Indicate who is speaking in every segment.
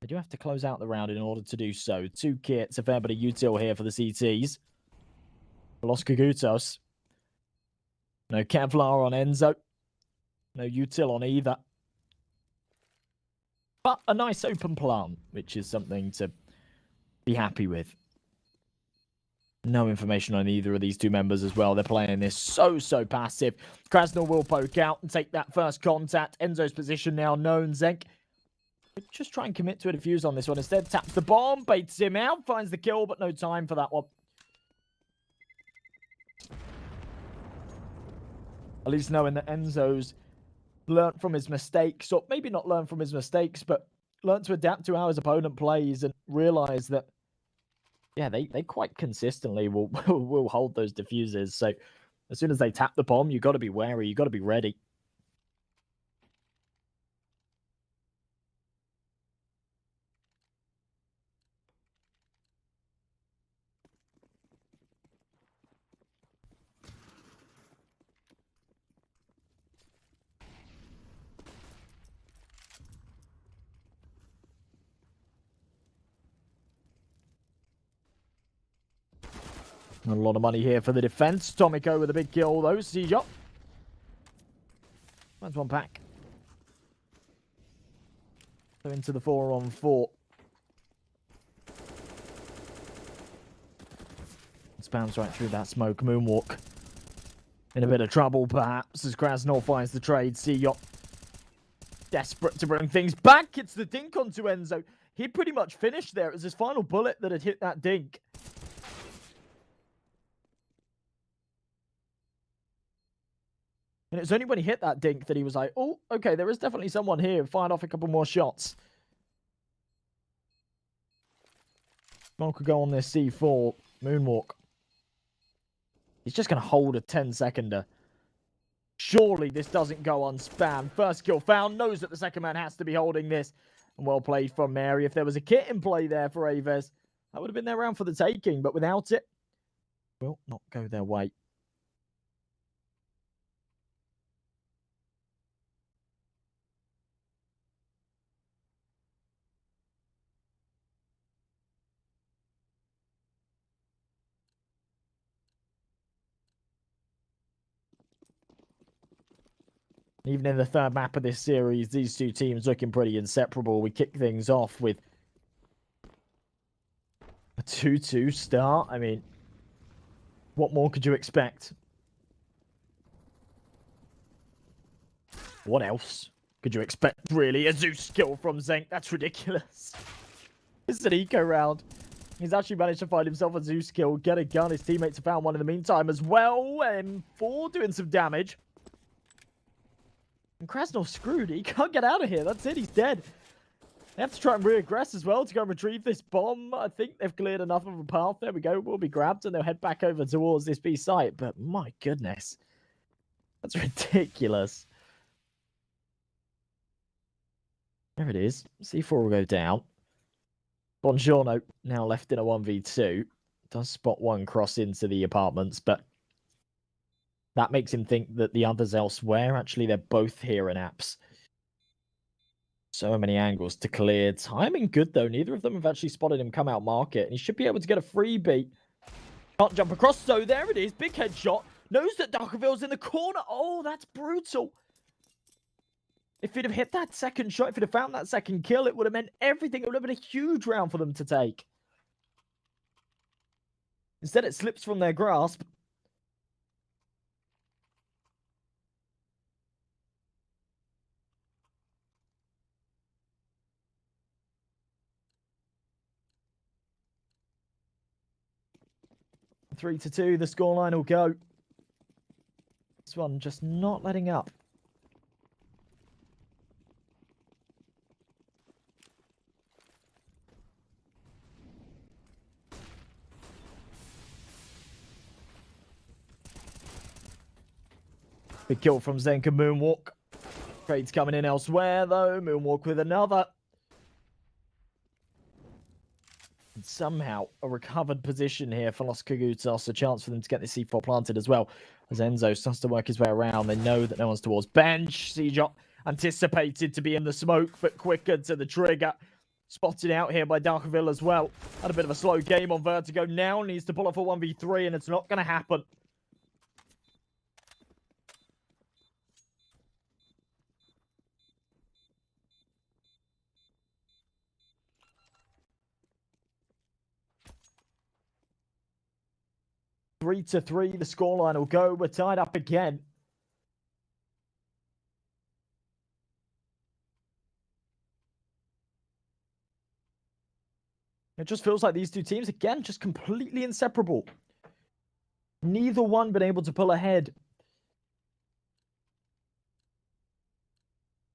Speaker 1: They do have to close out the round in order to do so. 2 kits, a fair bit of util here for the CTs. Los Kogutos. No Kevlar on Enzo. No util on either. But a nice open plant, which is something to be happy with. No information on either of these two members as well. They're playing this so passive. Krasnov will poke out and take that first contact. Enzo's position now known. Zenk just try and commit to a defuse on this one. Instead, taps the bomb, baits him out, finds the kill, but no time for that one. At least knowing that Enzo's learnt from his mistakes, or maybe not learned from his mistakes, but learnt to adapt to how his opponent plays and realize that, yeah, they quite consistently will hold those diffusers. So as soon as they tap the bomb, you got to be wary, you got to be ready. A lot of money here for the defense. Tomiko with a big kill, though. Siege up. That's one pack. So into the 4-on-4. Spams right through that smoke. Moonwalk in a bit of trouble, perhaps, as Krasnov finds the trade. Siyop desperate to bring things back. It's the dink onto Enzo. He pretty much finished there. It was his final bullet that had hit that dink. And it's only when he hit that dink that he was like, oh, okay, there is definitely someone here. Fired off a couple more shots. One could go on this C4. Moonwalk. He's just going to hold a 10-seconder. Surely this doesn't go unspammed. First kill found. Knows that the second man has to be holding this. And well played from Mary. If there was a kit in play there for Aves, that would have been their round for the taking. But without it, will not go their way. Even in the third map of this series, these two teams looking pretty inseparable. We kick things off with a 2-2 start. I mean, what more could you expect? What else could you expect, really? A Zeus kill from Zenk. That's ridiculous. This is an eco round. He's actually managed to find himself a Zeus kill, get a gun. His teammates have found one in the meantime as well. M4 doing some damage. And Krasnov's screwed. He can't get out of here. That's it. He's dead. They have to try and re-aggress as well to go and retrieve this bomb. I think they've cleared enough of a path. There we go. Will be grabbed and they'll head back over towards this B site. But my goodness. That's ridiculous. There it is. C4 will go down. Bongiorno now left in a 1v2. Does spot one cross into the apartments, but that makes him think that the others elsewhere, actually, they're both here in apps. So many angles to clear. Timing good, though. Neither of them have actually spotted him come out market. And he should be able to get a freebie. Can't jump across. So there it is. Big headshot. Knows that Darkerville's in the corner. Oh, that's brutal. If he'd have hit that second shot, if he'd have found that second kill, it would have meant everything. It would have been a huge round for them to take. Instead, it slips from their grasp. Three to 2, the scoreline will go. This one just not letting up. Big kill from Zenka. Moonwalk. Trade's coming in elsewhere, though. Moonwalk with another. And somehow a recovered position here for Los Kogutos. A chance for them to get the C4 planted as well. As Enzo starts to work his way around. They know that no one's towards bench. Siege anticipated to be in the smoke, but quicker to the trigger. Spotted out here by Darkerville as well. Had a bit of a slow game on Vertigo. Now needs to pull off a 1v3, and it's not going to happen. Three to 3, the scoreline will go. We're tied up again. It just feels like these two teams, again, just completely inseparable. Neither one been able to pull ahead.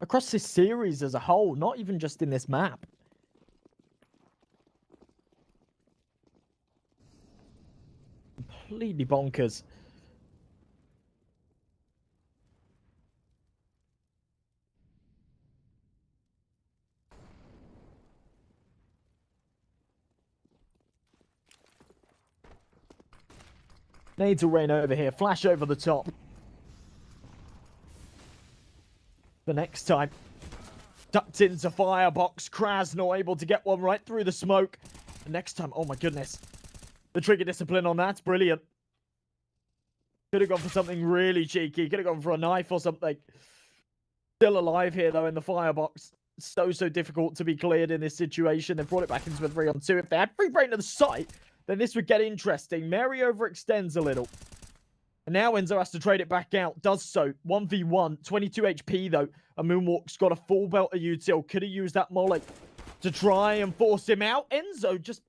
Speaker 1: Across this series as a whole, not even just in this map. Completely bonkers. Nades will rain over here. Flash over the top. The next time. Ducked into firebox. Krasnor able to get one right through the smoke. The next time, oh my goodness. The trigger discipline on that's brilliant. Could have gone for something really cheeky. Could have gone for a knife or something. Still alive here, though, in the firebox. So difficult to be cleared in this situation. They brought it back into a 3-on-2. If they had free brain to the site, then this would get interesting. Mary overextends a little. And now Enzo has to trade it back out. Does so. 1v1. 22 HP, though. And Moonwalk's got a full belt of util. Could have used that molly to try and force him out. Enzo just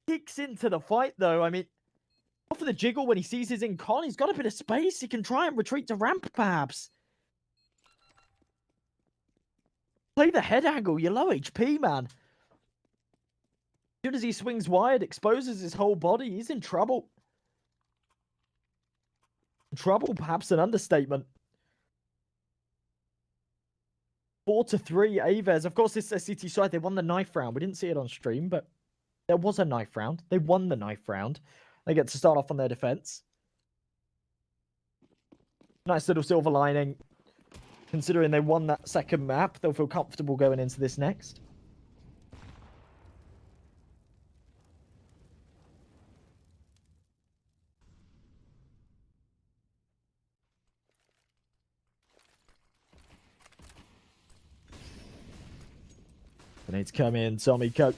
Speaker 1: kicks into the fight, though. I mean, off of the jiggle when he sees his incon, he's got a bit of space. He can try and retreat to ramp, perhaps. Play the head angle. You're low HP, man. As soon as he swings wide, exposes his whole body, he's in trouble. Trouble, perhaps an understatement. 4-3, Aves. Of course, this is CT side. They won the knife round. We didn't see it on stream, but there was a knife round. They won the knife round. They get to start off on their defense. Nice little silver lining. Considering they won that second map, they'll feel comfortable going into this next. Grenades come in. Tommy Coke.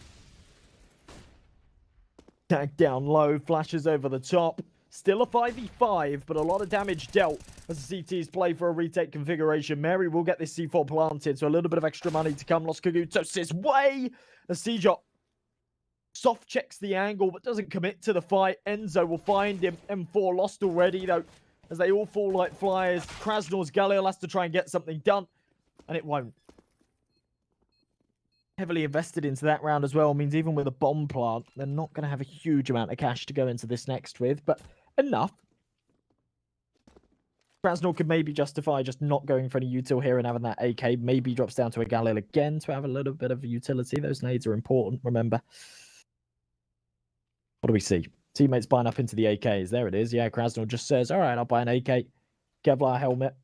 Speaker 1: Tag down low. Flashes over the top. Still a 5v5, but a lot of damage dealt as the CTs play for a retake configuration. Mary will get this C4 planted, so a little bit of extra money to come. Lost Kogutos' way. The Seajot soft checks the angle, but doesn't commit to the fight. Enzo will find him. M4 lost already, though, as they all fall like flyers. Krasnor's Galil has to try and get something done, and it won't. Heavily invested into that round as well means even with a bomb plant, they're not going to have a huge amount of cash to go into this next with, but enough. Krasnor could maybe justify just not going for any util here and having that AK. Maybe drops down to a Galil again to have a little bit of utility. Those nades are important, remember. What do we see? Teammates buying up into the AKs. There it is. Yeah, Krasnor just says, all right, I'll buy an AK. Kevlar helmet.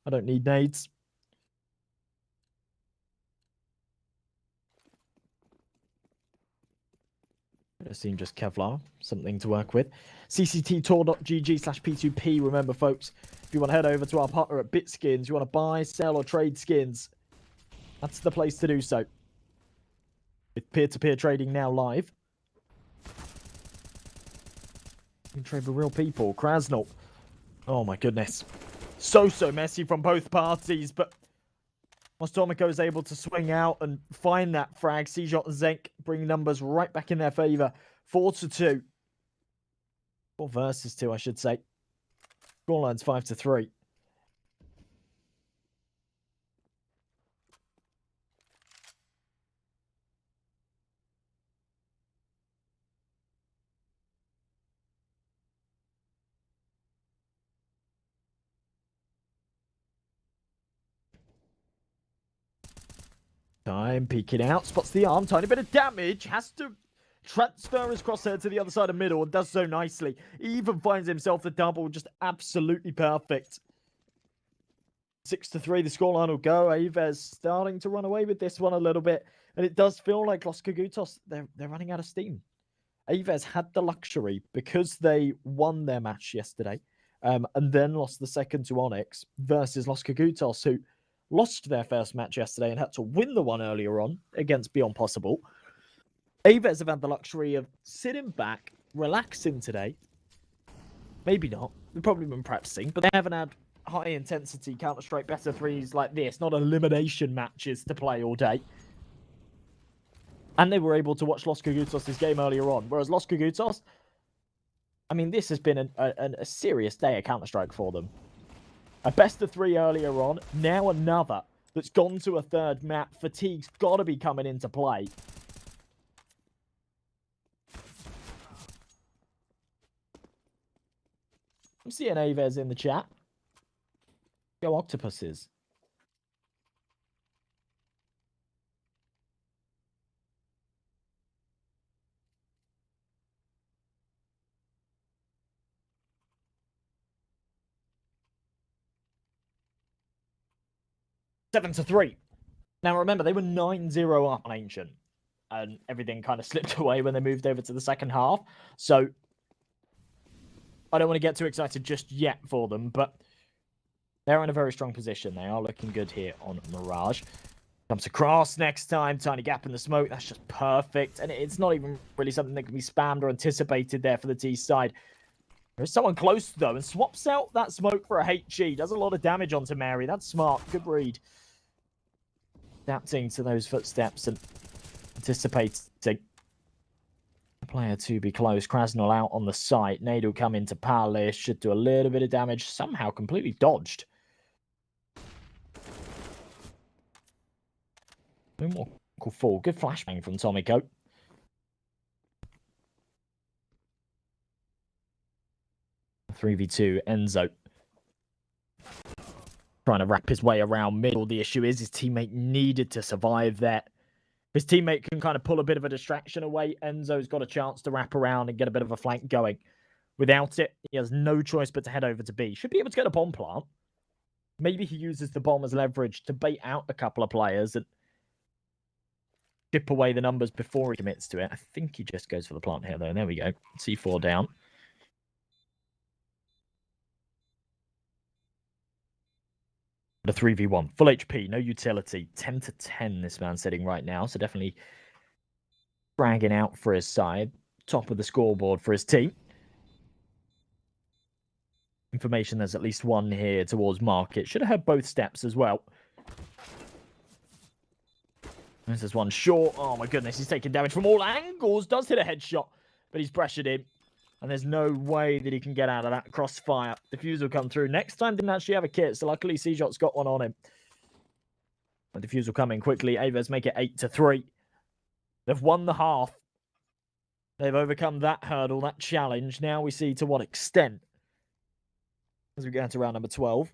Speaker 1: I don't need nades. I've seen just Kevlar, something to work with. ccttour.gg/p2p. Remember, folks, if you want to head over to our partner at BitSkins, you want to buy, sell, or trade skins, that's the place to do so. With peer-to-peer trading now live. You can trade with real people. Krasnor. Oh my goodness. So messy from both parties, but Mostomiko is able to swing out and find that frag. Seajot and Zenk bring numbers right back in their favor. 4-2. 4 versus 2, I should say. Scoreline's 5-3. Time peeking out, spots the arm, tiny bit of damage, has to transfer his crosshair to the other side of middle and does so nicely. He even finds himself the double, just absolutely perfect. 6-3, the scoreline will go. Aves starting to run away with this one a little bit. And it does feel like Los Kogutos, they're running out of steam. Aves had the luxury because they won their match yesterday and then lost the second to Onyx versus Los Kogutos, who lost their first match yesterday and had to win the one earlier on against Beyond Possible. Aves have had the luxury of sitting back, relaxing today. Maybe not. They've probably been practicing, but they haven't had high-intensity Counter-Strike better threes like this, not elimination matches to play all day. And they were able to watch Los Kogutos' game earlier on. Whereas Los Kogutos, I mean, this has been a serious day of Counter-Strike for them. A best of 3 earlier on, now another that's gone to a third map. Fatigue's got to be coming into play. I'm seeing Aves in the chat. Go Octopuses. Seven to 3. Now remember, they were 9-0 up on Ancient. And everything kind of slipped away when they moved over to the second half. So I don't want to get too excited just yet for them, but they're in a very strong position. They are looking good here on Mirage. Comes across next time. Tiny gap in the smoke. That's just perfect. And it's not even really something that can be spammed or anticipated there for the T side. There's someone close, though, and swaps out that smoke for a HG. Does a lot of damage onto Mary. That's smart. Good read. Adapting to those footsteps and anticipating the player to be close. Krasnal out on the site. Nade will come into Palace. Should do a little bit of damage. Somehow completely dodged. No more cool fall. Good flashbang from Tomiko. Three v 2 Enzo. Trying to wrap his way around middle. The issue is his teammate needed to survive there. His teammate can kind of pull a bit of a distraction away. Enzo's got a chance to wrap around and get a bit of a flank going. Without it, he has no choice but to head over to B. Should be able to get a bomb plant. Maybe he uses the bomb as leverage to bait out a couple of players and chip away the numbers before he commits to it. I think he just goes for the plant here, though. There we go. C4 down. A 3v1. Full HP, no utility. 10 to 10 this man's sitting right now. So definitely bragging out for his side. Top of the scoreboard for his team. Information, there's at least one here towards Market. Should have had both steps as well. This is one short. Oh my goodness, he's taking damage from all angles. Does hit a headshot, but he's pressured in. And there's no way that he can get out of that crossfire. Diffuse will come through. Next time didn't actually have a kit, so luckily C-Shot's got one on him. And Diffuse will come in quickly. Aves make it 8 to 3. They've won the half. They've overcome that hurdle, that challenge. Now we see to what extent as we get to round number 12.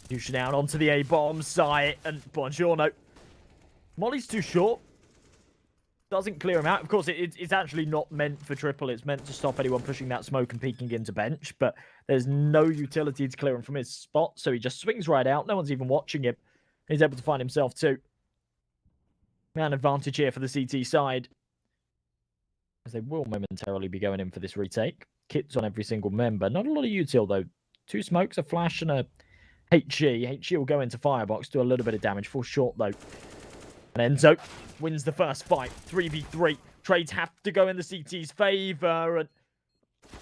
Speaker 1: Pushing out onto the A-bomb site, and Buongiorno. Molly's too short. Doesn't clear him out. Of course, it's actually not meant for triple. It's meant to stop anyone pushing that smoke and peeking into bench, but there's no utility to clear him from his spot, so he just swings right out. No one's even watching him. He's able to find himself too. Man advantage here for the CT side, as they will momentarily be going in for this retake. Kits on every single member. Not a lot of util, though. 2 smokes, a flash, and a HG. HG will go into Firebox, do a little bit of damage. Falls short, though. And Enzo wins the first fight. 3v3. Trades have to go in the CT's favour. And,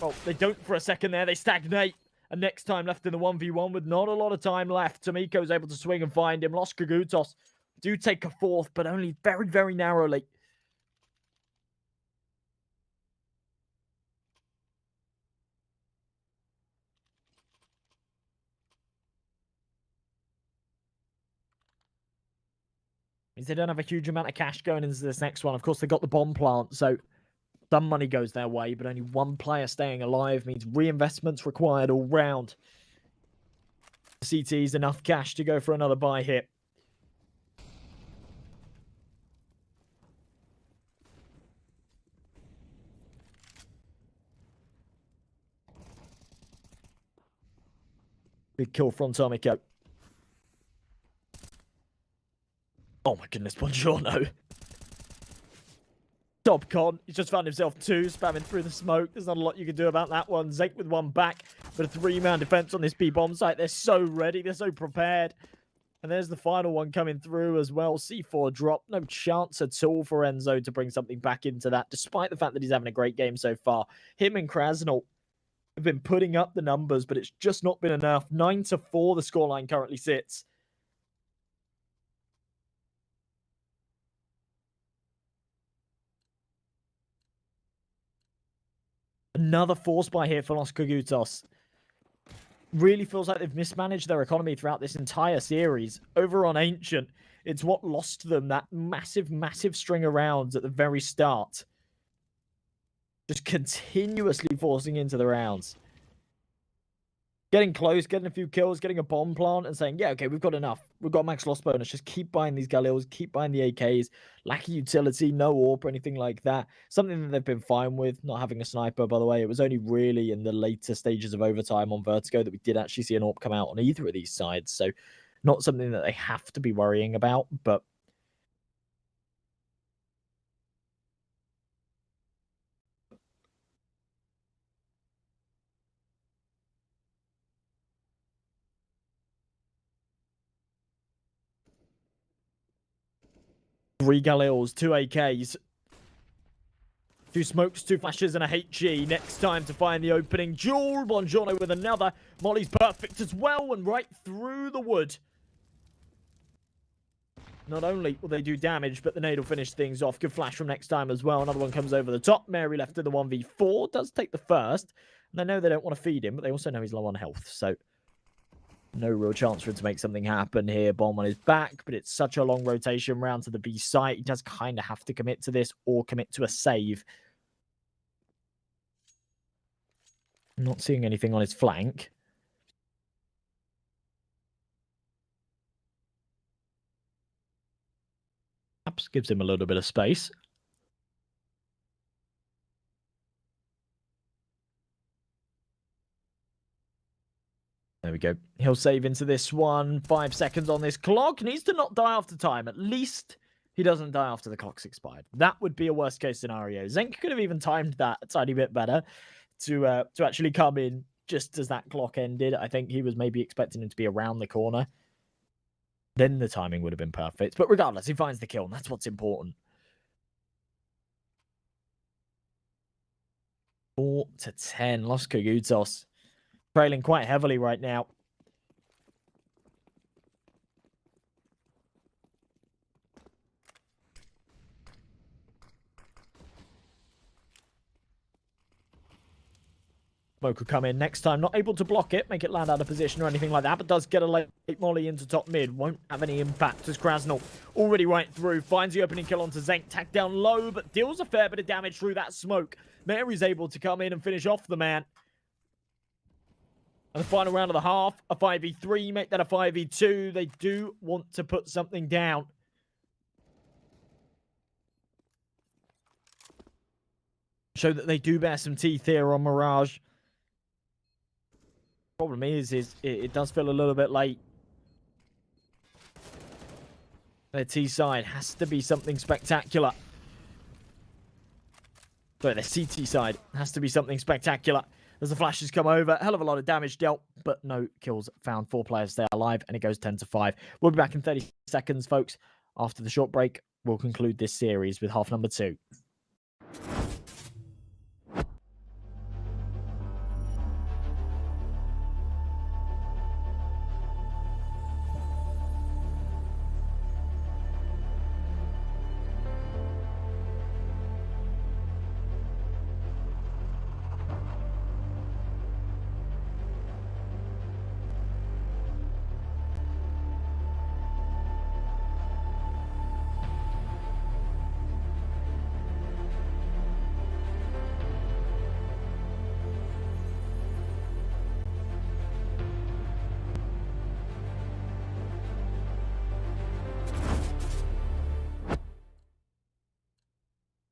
Speaker 1: well, they don't for a second there. They stagnate. And next time left in the 1v1 with not a lot of time left. Tomiko's able to swing and find him. Los Kogutos do take a fourth, but only very, very narrowly. is they don't have a huge amount of cash going into this next one. Of course, they got the bomb plant, so some money goes their way, but only one player staying alive means reinvestments required all round. CT's enough cash to go for another buy hit. Big kill from Tomiko. Oh my goodness, Buongiorno. Top con. He's just found himself two, spamming through the smoke. There's not a lot you can do about that one. Zeke with one back, but a three-man defense on this B-bomb site. They're so ready. They're so prepared. And there's the final one coming through as well. C4 drop. No chance at all for Enzo to bring something back into that, despite the fact that he's having a great game so far. Him and Krasnal have been putting up the numbers, but it's just not been enough. 9-4 the scoreline currently sits. Another force buy here for Los Kogutos. Really feels like they've mismanaged their economy throughout this entire series. Over on Ancient, it's what lost them that massive, massive string of rounds at the very start. Just continuously forcing into the rounds. Getting close, getting a few kills, getting a bomb plant and saying, yeah, okay, we've got enough. We've got max loss bonus. Just keep buying these Galils, keep buying the AKs. Lack of utility, no AWP or anything like that. Something that they've been fine with, not having a sniper, by the way. It was only really in the later stages of overtime on Vertigo that we did actually see an AWP come out on either of these sides. So not something that they have to be worrying about, but three Galils, two AKs. Two smokes, two flashes, and a HG. Next time to find the opening. Jewel, Buongiorno with another. Molly's perfect as well, and right through the wood. Not only will they do damage, but the nade will finish things off. Good flash from next time as well. Another one comes over the top. Mary left in the 1v4. Does take the first. And they know they don't want to feed him, but they also know he's low on health. So no real chance for him to make something happen here. Bomb on his back, but it's such a long rotation round to the B site. He does kind of have to commit to this or commit to a save. Not seeing anything on his flank. Perhaps gives him a little bit of space. There we go. He'll save into this one. 5 seconds on this clock. Needs to not die after time. At least he doesn't die after the clock's expired. That would be a worst case scenario. Zenk could have even timed that a tiny bit better to actually come in just as that clock ended. I think he was maybe expecting him to be around the corner. Then the timing would have been perfect. But regardless, he finds the kill, and that's what's important. 4-10. Los Kogutos trailing quite heavily right now. Smoke could come in next time. Not able to block it, make it land out of position or anything like that, but does get a late molly into top mid. Won't have any impact as Krasnal already right through. Finds the opening kill onto Zenk. Tacked down low, but deals a fair bit of damage through that smoke. Mary's able to come in and finish off the man. And the final round of the half, a 5v3, make that a 5v2. They do want to put something down. Show that they do bear some teeth here on Mirage. Problem is it does feel a little bit late. Their T side has to be something spectacular. Sorry, their CT side has to be something spectacular. As the flashes come over, a hell of a lot of damage dealt, but no kills found. 4 players stay alive, and it goes 10-5. We'll be back in 30 seconds, folks. After the short break, we'll conclude this series with half number 2.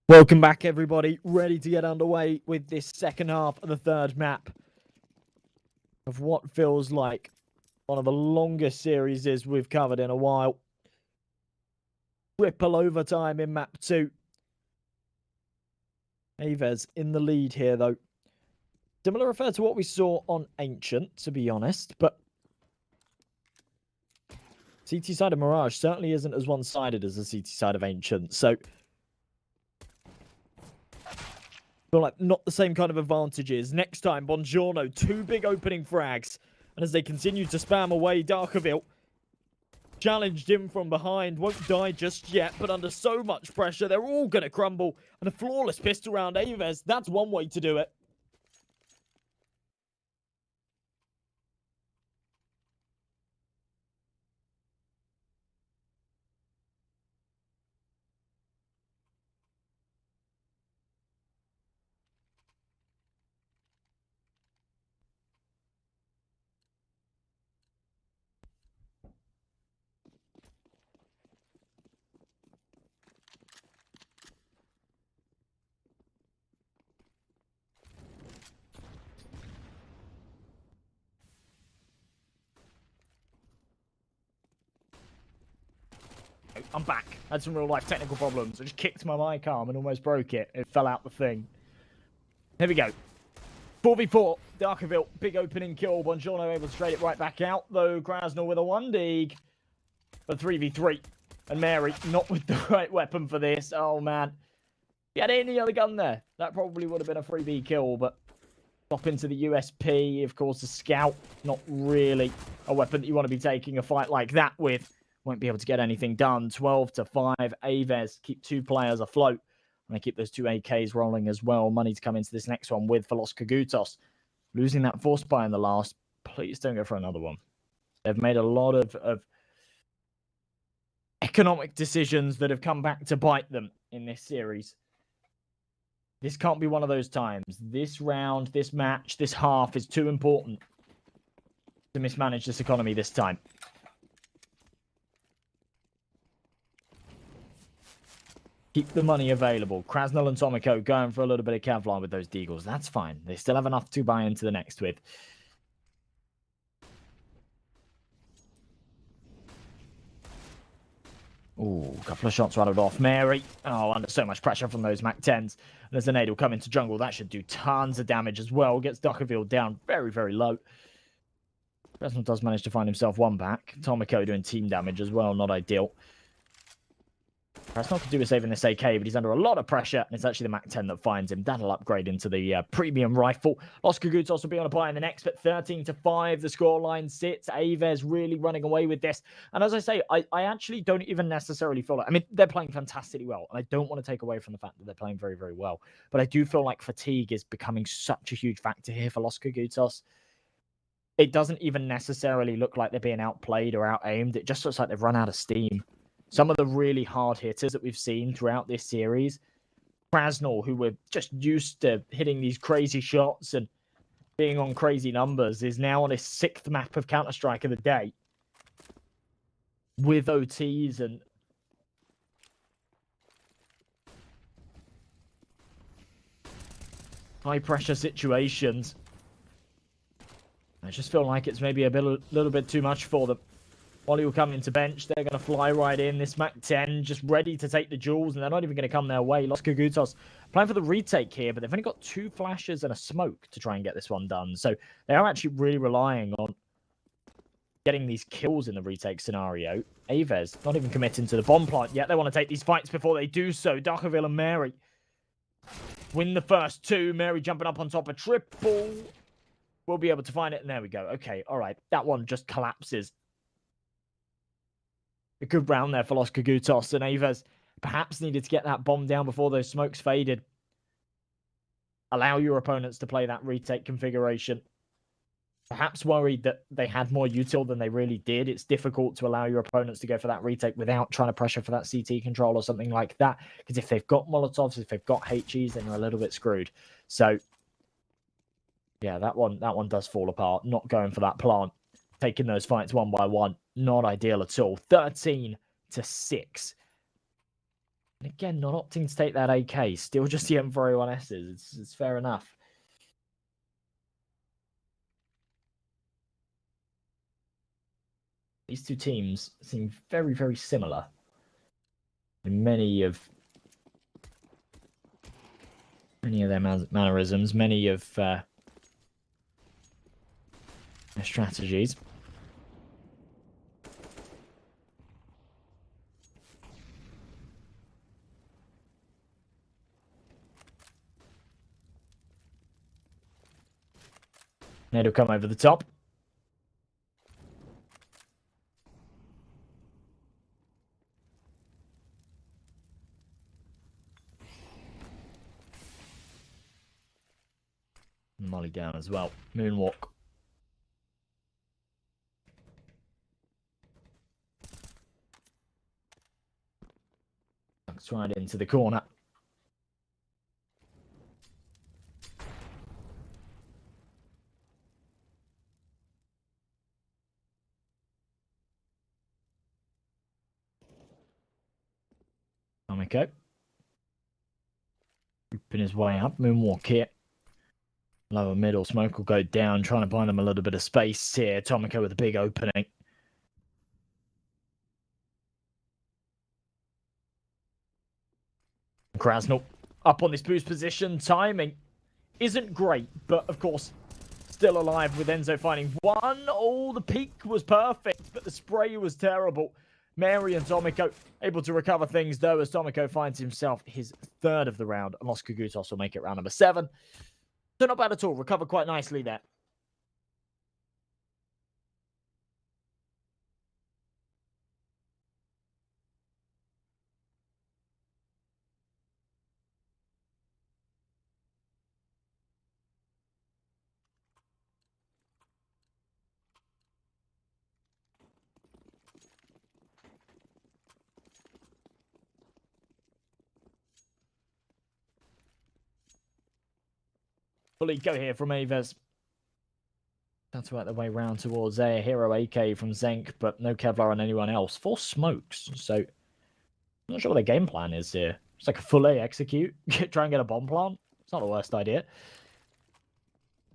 Speaker 1: Welcome back, everybody. Ready to get underway with this second half of the third map of what feels like one of the longest series we've covered in a while. Triple overtime in map 2. Aves in the lead here, though. Similar affair to what we saw on Ancient, to be honest, but CT side of Mirage certainly isn't as one-sided as the CT side of Ancient, so feel like not the same kind of advantages. Next time, Buongiorno, 2 big opening frags. And as they continue to spam away, Darkerville challenged him from behind. Won't die just yet, but under so much pressure, they're all going to crumble. And a flawless pistol round Aves, that's one way to do it. I'm back. Had some real life technical problems. I just kicked my mic arm and almost broke it. It fell out the thing. Here we go. 4v4. Darkerville, big opening kill. Buongiorno able to trade it right back out, though. Krasnal with a 1-dig. But 3v3. And Mary not with the right weapon for this. Oh, man. If he had any other gun there, that probably would have been a 3v kill, but hop into the USP. Of course, the Scout, not really a weapon that you want to be taking a fight like that with. Won't be able to get anything done. 12-5. Aves keep 2 players afloat. And they keep those 2 AKs rolling as well. Money to come into this next one with for Kogutos. Losing that force buy in the last. Please don't go for another one. They've made a lot of economic decisions that have come back to bite them in this series. This can't be one of those times. This round, this match, this half is too important to mismanage this economy this time. Keep the money available. Krasnal and Tomiko going for a little bit of Kevlar with those deagles. That's fine. They still have enough to buy into the next with. Ooh, a couple of shots rattled off. Mary. Oh, under so much pressure from those Mac 10s. And as the nade will come into jungle, that should do tons of damage as well. Gets Darkerville down very, very low. Krasnal does manage to find himself one back. Tomiko doing team damage as well. Not ideal. Krasnal could do a save in this AK, but he's under a lot of pressure, and it's actually the Mac 10 that finds him. That'll upgrade into the premium rifle. Kogutos will be on a buy in the next, but 13-5, the scoreline sits. Aves really running away with this. And as I say, I actually don't even necessarily feel like... I mean, they're playing fantastically well, and I don't want to take away from the fact that they're playing very, very well. But I do feel like fatigue is becoming such a huge factor here for Kogutos. It doesn't even necessarily look like they're being outplayed or out-aimed. It just looks like they've run out of steam. Some of the really hard hitters that we've seen throughout this series, Krasnal, who we're just used to hitting these crazy shots and being on crazy numbers, is now on his 6th map of Counter-Strike of the day with OTs and high-pressure situations. I just feel like it's maybe a little bit too much for them. Molly will come into bench. They're going to fly right in. This Mac 10 just ready to take the jewels, and they're not even going to come their way. Kogutos playing for the retake here, but they've only got 2 flashes and a smoke to try and get this one done. So they are actually really relying on getting these kills in the retake scenario. Aves not even committing to the bomb plant yet. They want to take these fights before they do so. Darkerville and Mary win the first 2. Mary jumping up on top of triple. We'll be able to find it, and there we go. Okay, all right. That one just collapses. A good round there for Kogutos, and Aves perhaps needed to get that bomb down before those smokes faded. Allow your opponents to play that retake configuration. Perhaps worried that they had more util than they really did. It's difficult to allow your opponents to go for that retake without trying to pressure for that CT control or something like that. Because if they've got Molotovs, if they've got HEs, then you're a little bit screwed. So, yeah, that one does fall apart. Not going for that plant. Taking those fights one by one. Not ideal at all. 13-6. And again, not opting to take that AK. Still just the M4A1Ss. It's fair enough. These two teams seem very, very similar in many of their mannerisms, many of their strategies. Nade will come over the top. Molly down as well. Moonwalk. Ducks right into the corner. Tomiko. Open his way up. Moonwalk here. Lower middle. Smoke will go down, trying to buy them a little bit of space here. Tomiko with a big opening. Krasnal up on this boost position. Timing isn't great, but of course, still alive with Enzo finding one. Oh, the peak was perfect, but the spray was terrible. Mary and Tomiko able to recover things, though, as Tomiko finds himself his third of the round. And Los Kogutos will make it round number 7. So not bad at all. Recovered quite nicely there. Fully go here from Aves. That's work their way round towards a hero AK from Zenk, but no Kevlar on anyone else. 4 smokes, so I'm not sure what their game plan is here. It's like a full A execute, try and get a bomb plant. It's not the worst idea.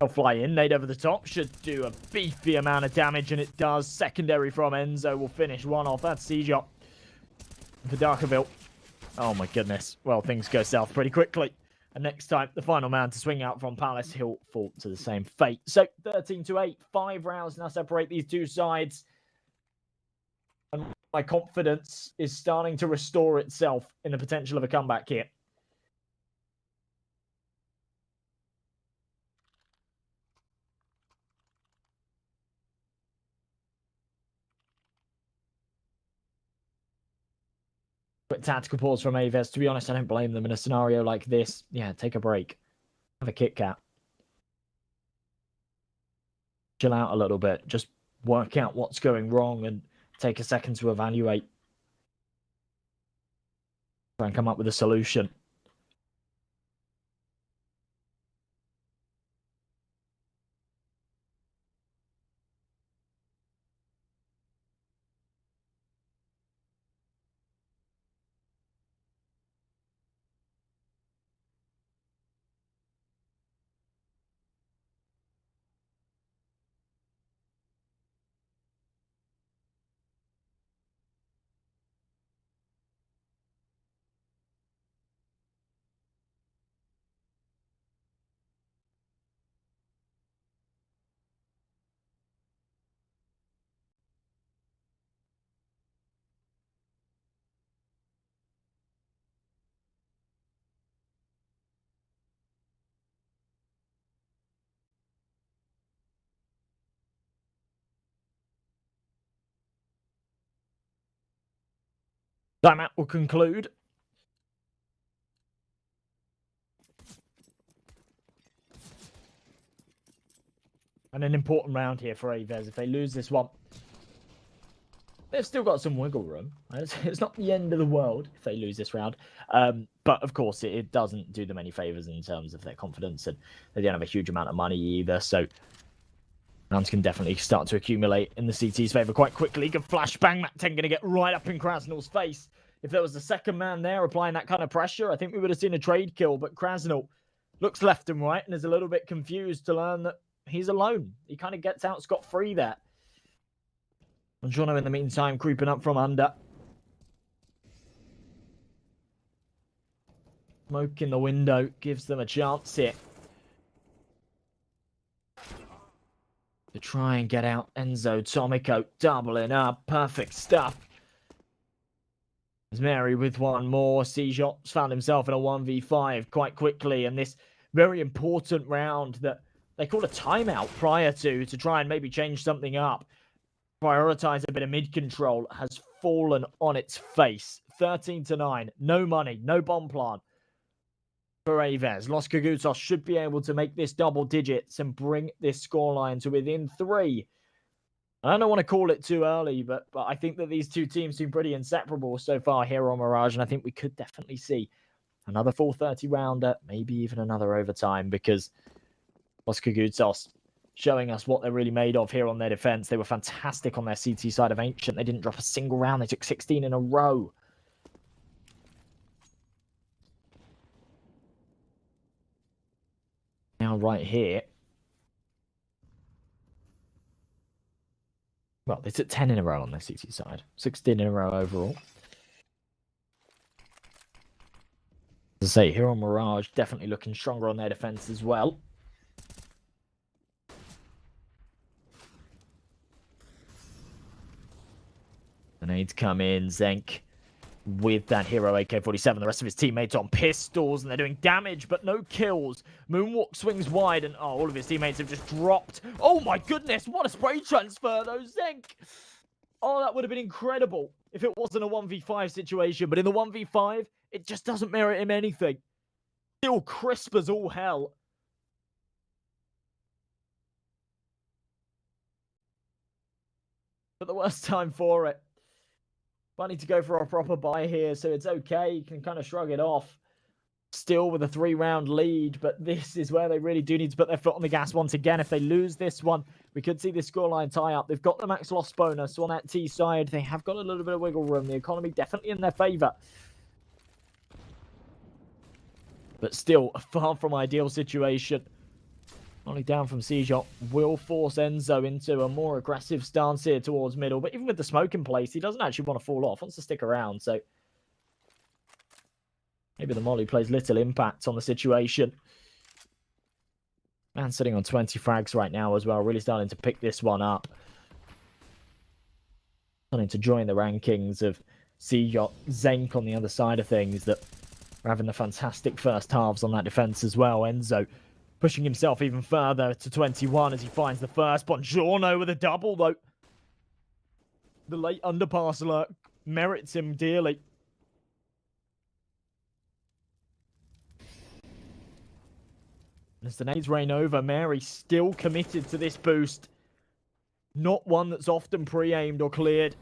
Speaker 1: They'll fly in, nade over the top, should do a beefy amount of damage, and it does. Secondary from Enzo will finish one off. That's C-Jot for Darkerville. Oh my goodness. Well, things go south pretty quickly. And next time, the final man to swing out from Palace, he'll fall to the same fate. So 13-8, 5 rounds now separate these two sides. And my confidence is starting to restore itself in the potential of a comeback here. Quick tactical pause from Aves. To be honest, I don't blame them in a scenario like this. Yeah, take a break. Have a Kit Kat. Chill out a little bit. Just work out what's going wrong and take a second to evaluate. Try and come up with a solution. Timeout will conclude. And an important round here for Aves. If they lose this one, they've still got some wiggle room. It's not the end of the world if they lose this round. But of course, it doesn't do them any favors in terms of their confidence. And they don't have a huge amount of money either. So rounds can definitely start to accumulate in the CT's favor quite quickly. Good flashbang. Mac 10 going to get right up in Krasnal's face. If there was a second man there applying that kind of pressure, I think we would have seen a trade kill. But Krasnal looks left and right and is a little bit confused to learn that he's alone. He kind of gets out scot-free there. And Jono, in the meantime, creeping up from under. Smoke in the window gives them a chance here to try and get out. Enzo, Tomiko doubling up. Perfect stuff. As Mary with one more. C-Shots found himself in a 1v5 quite quickly. And this very important round that they called a timeout prior to try and maybe change something up, prioritize a bit of mid-control, has fallen on its face. 13-9. No money. No bomb plant for Aves. Los Kogutos should be able to make this double digits and bring this scoreline to within 3. I don't want to call it too early, but I think that these two teams seem pretty inseparable so far here on Mirage, and I think we could definitely see another 4:30 rounder, maybe even another overtime, because Los Kogutos showing us what they're really made of here on their defense. They were fantastic on their CT side of Ancient. They didn't drop a single round. They took 16 in a row. Now right here. Well, they took 10 in a row on their CT side. 16 in a row overall. As I say, here on Mirage, definitely looking stronger on their defense as well. The nades come in. Zenk with that hero AK-47. The rest of his teammates on pistols, and they're doing damage, but no kills. Moonwalk swings wide, and all of his teammates have just dropped. Oh my goodness, what a spray transfer, though, Zenk! Oh, that would have been incredible if it wasn't a 1v5 situation, but in the 1v5, it just doesn't merit him anything. Still crisp as all hell. But the worst time for it. Bunny to go for a proper buy here, so it's okay. You can kind of shrug it off. Still with a 3-round lead, but this is where they really do need to put their foot on the gas once again. If they lose this one, we could see this scoreline tie up. They've got the max loss bonus on that T side. They have got a little bit of wiggle room. The economy definitely in their favor. But still, a far from ideal situation. Only down from C-Shot will force Enzo into a more aggressive stance here towards middle. But even with the smoke in place, he doesn't actually want to fall off. Wants to stick around. So maybe the molly plays little impact on the situation. Man sitting on 20 frags right now as well. Really starting to pick this one up. Starting to join the rankings of C-Shot, Zenk on the other side of things that are having the fantastic first halves on that defense as well. Enzo pushing himself even further to 21 as he finds the first. Bongiorno with a double, though. The late underpass alert merits him dearly. As the nades rain over, Mary still committed to this boost. Not one that's often pre-aimed or cleared.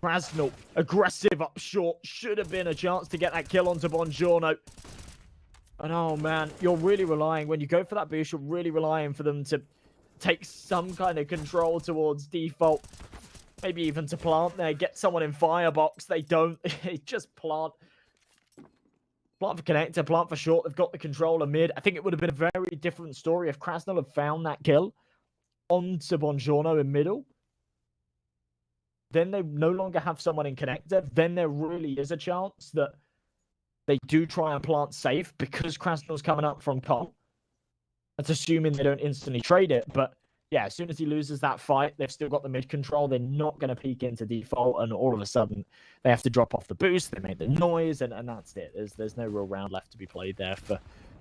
Speaker 1: Krasnal, aggressive up short. Should have been a chance to get that kill onto Bongiorno. And oh man, you're really relying, when you go for that boost, you're really relying for them to take some kind of control towards default. Maybe even to plant there, get someone in firebox. They don't. Just plant. Plant for connector, plant for short. They've got the controller mid. I think it would have been a very different story if Krasnal had found that kill onto Bongiorno in middle. Then they no longer have someone in connector. Then there really is a chance that they do try and plant safe because Krasnal's coming up from con. That's assuming they don't instantly trade it. But yeah, as soon as he loses that fight, they've still got the mid control. They're not going to peek into default, and all of a sudden they have to drop off the boost. They make the noise, and that's it. There's no real round left to be played there for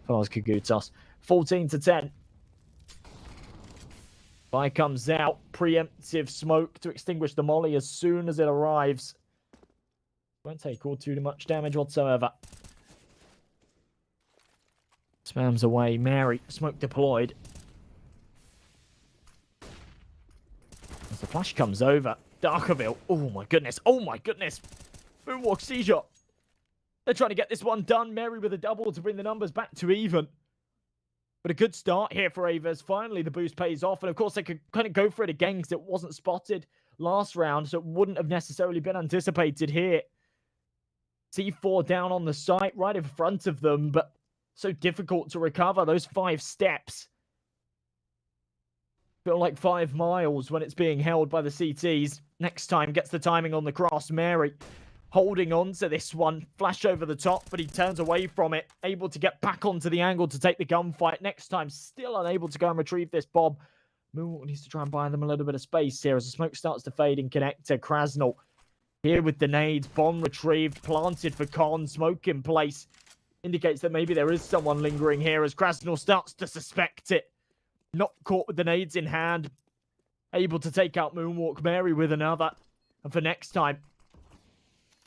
Speaker 1: Los Kogutos. 14-10. Buy comes out. Preemptive smoke to extinguish the molly as soon as it arrives. Won't take all too much damage whatsoever. Spams away. Mary, smoke deployed. As the flash comes over, Darkerville. Oh my goodness. Oh my goodness. Moonwalk C-Shot. They're trying to get this one done. Mary with a double to bring the numbers back to even. But a good start here for Aves. Finally, the boost pays off. And of course, they could kind of go for it again because it wasn't spotted last round. So it wouldn't have necessarily been anticipated here. C4 down on the site, right in front of them, but so difficult to recover. Those 5 steps feel like 5 miles when it's being held by the CTs. Next time gets the timing on the cross. Mary holding on to this one. Flash over the top, but he turns away from it. Able to get back onto the angle to take the gunfight. Next time, still unable to go and retrieve this bomb. Moonwalk needs to try and buy them a little bit of space here as the smoke starts to fade in connector. Krasnal here with the nades. Bomb retrieved, planted for Con. Smoke in place. Indicates that maybe there is someone lingering here as Krasnal starts to suspect it. Not caught with the nades in hand. Able to take out Moonwalk. Mary with another. And for next time,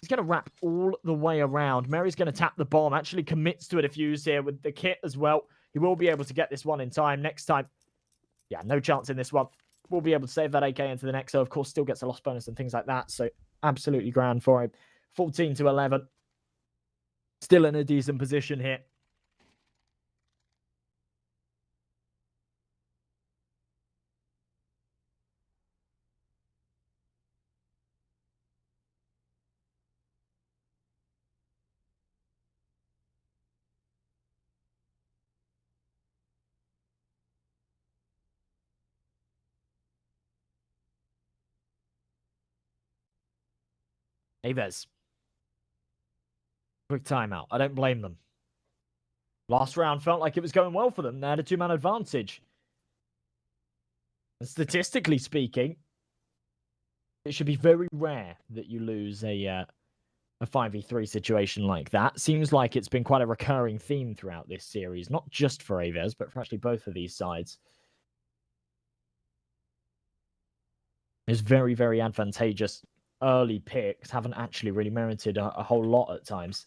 Speaker 1: he's going to wrap all the way around. Mary's going to tap the bomb. Actually commits to a defuse here with the kit as well. He will be able to get this one in time. Next time, yeah, no chance in this one. We'll be able to save that AK into the next. So, of course, still gets a loss bonus and things like that. So, absolutely grand for him. 14 to 11. Still in a decent position here. Aves. Quick timeout. I don't blame them. Last round felt like it was going well for them. They had a 2-man advantage. And statistically speaking, it should be very rare that you lose a 5v3 situation like that. Seems like it's been quite a recurring theme throughout this series, not just for Aves, but for actually both of these sides. It's very, very advantageous. Early picks haven't actually really merited a whole lot at times.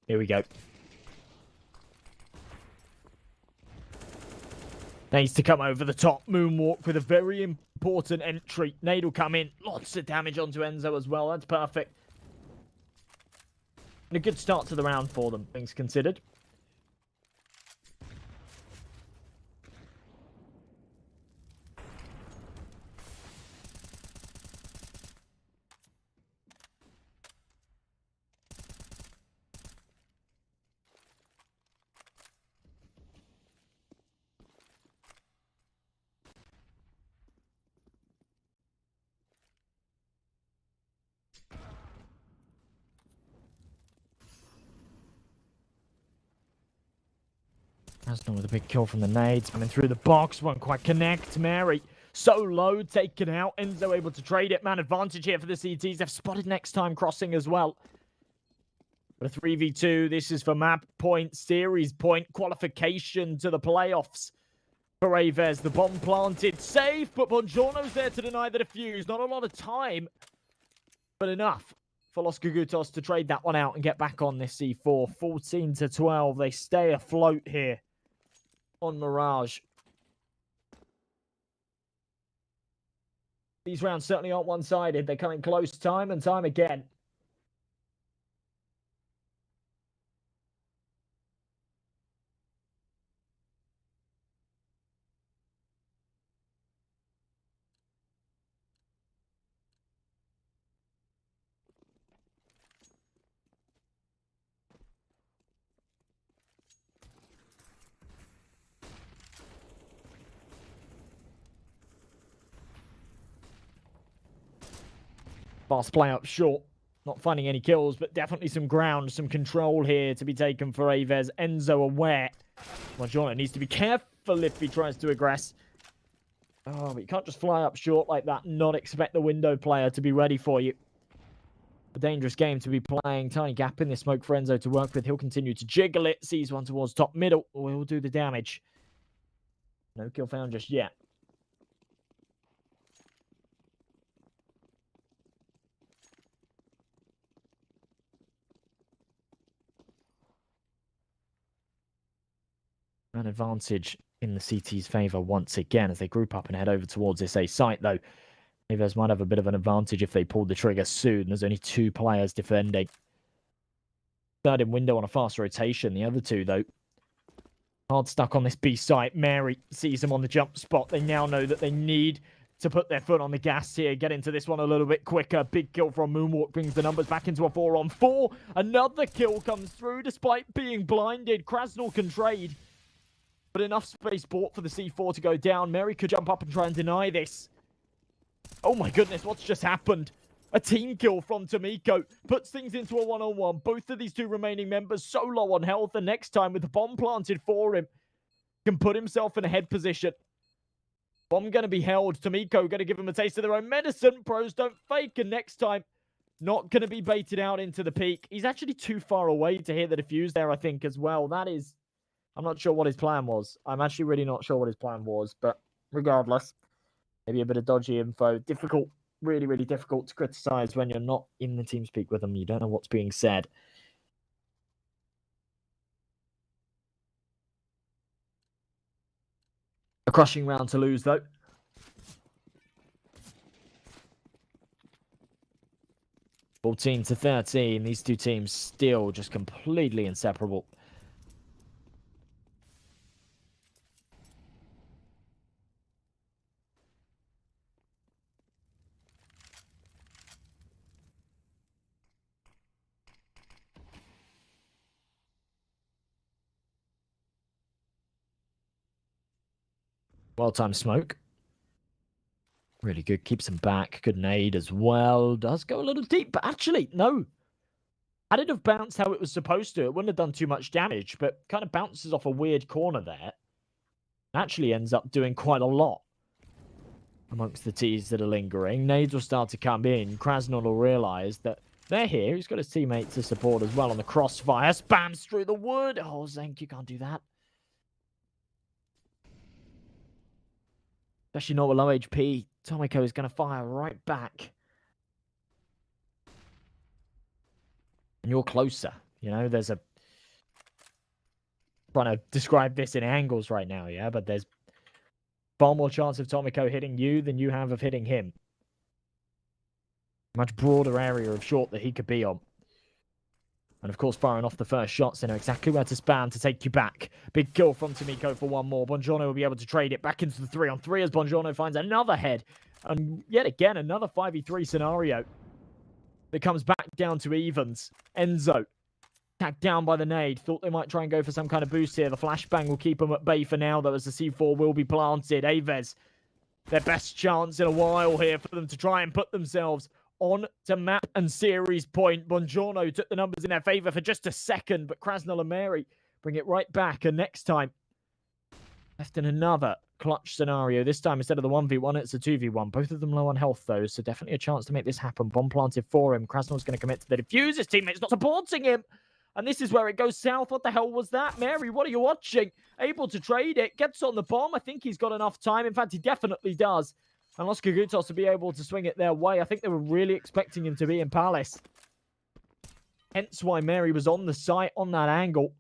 Speaker 1: Here we go. Needs to come over the top. Moonwalk with a very important entry. Nade will come in. Lots of damage onto Enzo as well. That's perfect. And a good start to the round for them, things considered. Krasnal with a big kill from the nades. Coming through the box. Won't quite connect. Mary so low. Taken out. Enzo able to trade it. Man advantage here for the CTs. They've spotted next time crossing as well. But a 3v2. This is for map point, series point, qualification to the playoffs. For Aves, the bomb planted. Safe, but Bongiorno's there to deny the defuse. Not a lot of time, but enough for Los Kogutos to trade that one out and get back on this C4. 14 to 12. They stay afloat here on Mirage. These rounds certainly aren't one-sided. They're coming close time and time again. Fast play up short. Not finding any kills, but definitely some ground, some control here to be taken for Aves. Enzo aware. Bongiorno needs to be careful if he tries to aggress. Oh, but you can't just fly up short like that and not expect the window player to be ready for you. A dangerous game to be playing. Tiny gap in this smoke for Enzo to work with. He'll continue to jiggle it. Sees one towards top middle. Will do the damage. No kill found just yet. An advantage in the CT's favour once again as they group up and head over towards this A site, though. Aves might have a bit of an advantage if they pulled the trigger soon. There's only 2 players defending. Third in window on a fast rotation. The other 2, though, hard stuck on this B site. Mary sees them on the jump spot. They now know that they need to put their foot on the gas here, get into this one a little bit quicker. Big kill from Moonwalk brings the numbers back into a 4-on-4. Another kill comes through despite being blinded. Krasnal can trade, but enough space bought for the C4 to go down. Mary could jump up and try and deny this. Oh my goodness, what's just happened? A team kill from Tomiko puts things into a 1-on-1. Both of these 2 remaining members so low on health, and next time with the bomb planted for him, can put himself in a head position. Bomb going to be held. Tomiko going to give him a taste of their own medicine. Pros don't fake, and next time, not going to be baited out into the peak. He's actually too far away to hear the defuse there, I think, as well. That is... I'm not sure what his plan was. I'm actually really not sure what his plan was, but regardless, maybe a bit of dodgy info. Difficult, really, really difficult to criticize when you're not in the TeamSpeak with them. You don't know what's being said. A crushing round to lose, though. (14-13). These 2 teams still just completely inseparable. Well-timed smoke. Really good. Keeps him back. Good nade as well. Does go a little deep, but actually, no. Had it have bounced how it was supposed to, it wouldn't have done too much damage, but kind of bounces off a weird corner there. Actually ends up doing quite a lot amongst the T's that are lingering. Nades will start to come in. Krasnal will realise that they're here. He's got his teammates to support as well on the crossfire. Spams through the wood. Oh, Zenk, you can't do that. Especially not with low HP. Tomiko is going to fire right back. And you're closer. You know, there's a... trying to describe this in angles right now, yeah? But there's far more chance of Tomiko hitting you than you have of hitting him. Much broader area of short that he could be on. And of course, firing off the first shots, they know exactly where to spam to take you back. Big kill from Tomiko for 1 more. Bongiorno will be able to trade it back into the 3-on-3 as Bongiorno finds another head. And yet again, another 5v3 scenario that comes back down to evens. Enzo, tagged down by the nade. Thought they might try and go for some kind of boost here. The flashbang will keep them at bay for now, though, as the C4 will be planted. Aves, their best chance in a while here for them to try and put themselves on to map and series point. Bongiorno took the numbers in their favour for just a second, but Krasnal and Mary bring it right back. And next time, left in another clutch scenario. This time, instead of the 1v1, it's a 2v1. Both of them low on health, though, so definitely a chance to make this happen. Bomb planted for him. Krasnal's going to commit to the defuse. His teammate's not supporting him. And this is where it goes south. What the hell was that? Mary, what are you watching? Able to trade it. Gets on the bomb. I think he's got enough time. In fact, he definitely does. And Los Kogutos to be able to swing it their way. I think they were really expecting him to be in Palace. Hence why Mary was on the site on that angle.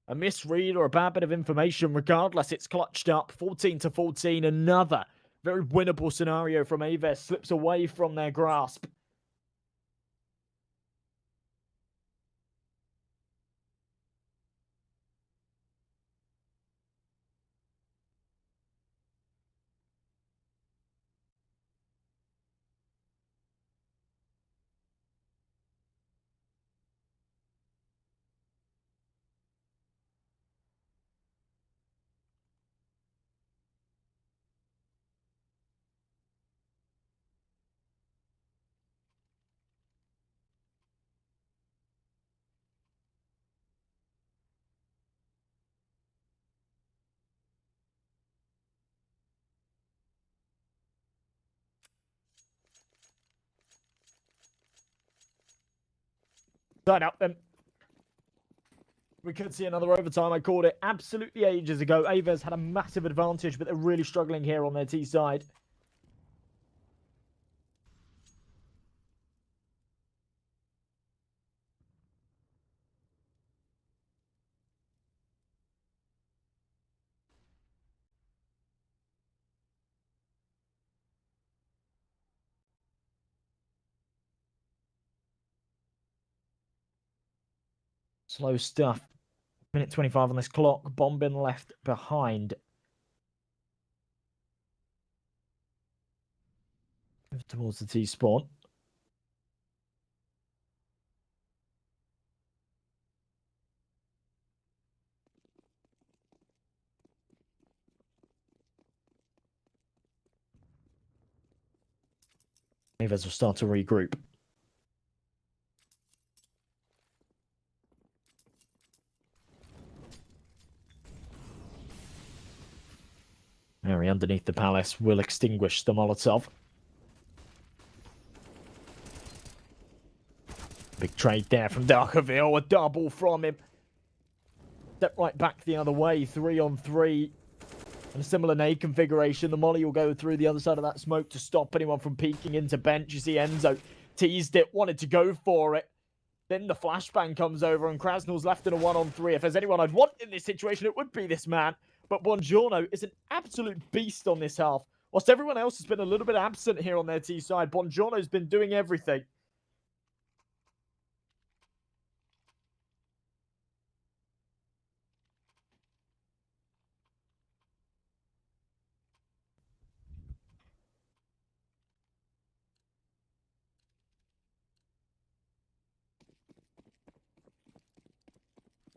Speaker 1: A misread or a bad bit of information. Regardless, it's clutched up. 14-14. Another very winnable scenario from Aves. Slips away from their grasp. Side up then. We could see another overtime. I called it absolutely ages ago. Aves had a massive advantage, but they're really struggling here on their T side. Slow stuff. Minute 25 on this clock. Bomb been left behind. Move towards the T spawn. Aves will start to regroup. Mary underneath the palace will extinguish the Molotov. Big trade there from Darkerville. A double from him. Step right back the other way. 3-on-3. In a similar nade configuration, the molly will go through the other side of that smoke to stop anyone from peeking into bench. You see Enzo teased it, wanted to go for it. Then the flashbang comes over and Krasnal's left in a 1-on-3. If there's anyone I'd want in this situation, it would be this man. But Buongiorno is an absolute beast on this half. Whilst everyone else has been a little bit absent here on their T side, Buongiorno's been doing everything.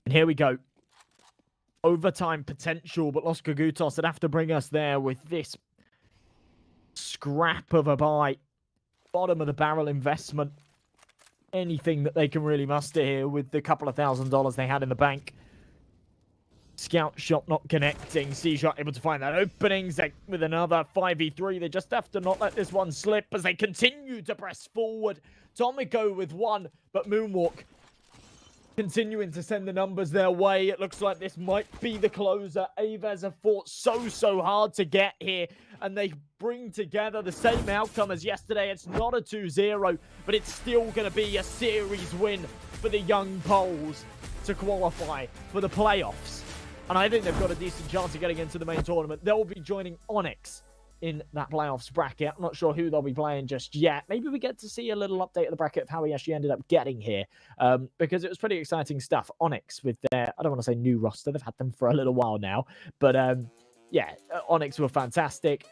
Speaker 1: And here we go. Overtime potential, but Los Kogutos would have to bring us there with this scrap of a buy. Bottom of the barrel investment. Anything that they can really muster here with the couple of $1,000s they had in the bank. Scout shot not connecting. C-shot able to find that opening. Zek with another 5v3. They just have to not let this one slip as they continue to press forward. Tomiko with one, but Moonwalk continuing to send the numbers their way. It looks like this might be the closer. Aves have fought so hard to get here, and they bring together the same outcome as yesterday. It's not a 2-0, but it's still going to be a series win for the young Poles to qualify for the playoffs. And I think they've got a decent chance of getting into the main tournament. They'll be joining Onyx in that playoffs bracket. I'm not sure who they'll be playing just yet. Maybe we get to see a little update of the bracket of how he actually ended up getting here, because it was pretty exciting stuff. Onyx with their, I don't want to say new roster, they've had them for a little while now, but yeah, Onyx were fantastic.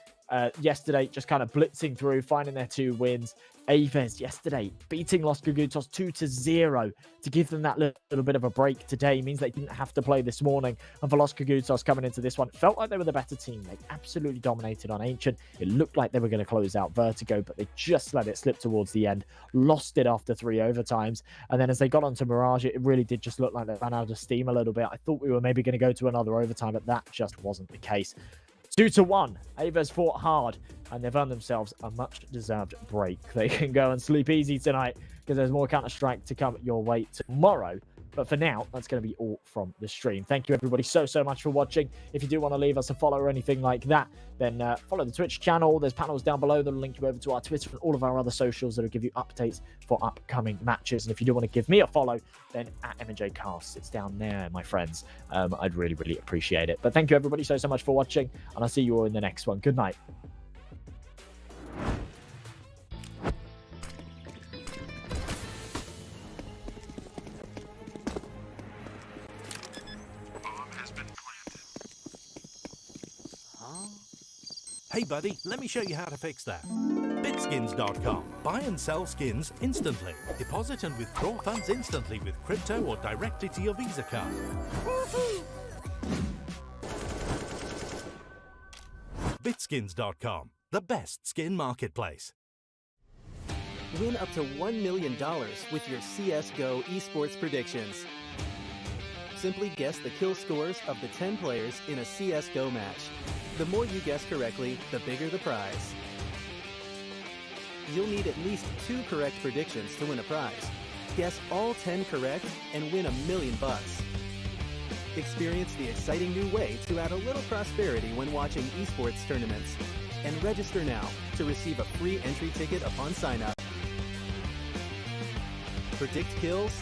Speaker 1: Yesterday, just kind of blitzing through, finding their 2 wins. Aves yesterday beating Los Kogutos 2-0 to give them that little bit of a break today. Means they didn't have to play this morning. And for Los Kogutos coming into this one, felt like they were the better team. They absolutely dominated on Ancient. It looked like they were going to close out Vertigo, but they just let it slip towards the end. Lost it after 3 overtimes. And then as they got onto Mirage, it really did just look like they ran out of steam a little bit. I thought we were maybe going to go to another overtime, but that just wasn't the case. 2-1. Aves fought hard, and they've earned themselves a much-deserved break. They can go and sleep easy tonight because there's more Counter-Strike to come your way tomorrow. But for now, that's going to be all from the stream. Thank you, everybody, so much for watching. If you do want to leave us a follow or anything like that, then follow the Twitch channel. There's panels down below that will link you over to our Twitter and all of our other socials that will give you updates for upcoming matches. And if you do want to give me a follow, then at M&J Cast, it's down there, my friends. I'd really appreciate it. But thank you, everybody, so much for watching, and I'll see you all in the next one. Good night.
Speaker 2: Hey buddy, let me show you how to fix that. Bitskins.com. Buy and sell skins instantly. Deposit and withdraw funds instantly with crypto or directly to your Visa card. Bitskins.com. The best skin marketplace.
Speaker 3: Win up to $1 million with your CSGO esports predictions. Simply guess the kill scores of the 10 players in a CSGO match. The more you guess correctly, the bigger the prize. You'll need at least 2 correct predictions to win a prize. Guess all 10 correct and win $1 million. Experience the exciting new way to add a little prosperity when watching esports tournaments. And register now to receive a free entry ticket upon sign-up. Predict kills,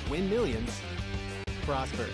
Speaker 3: win millions, prosper.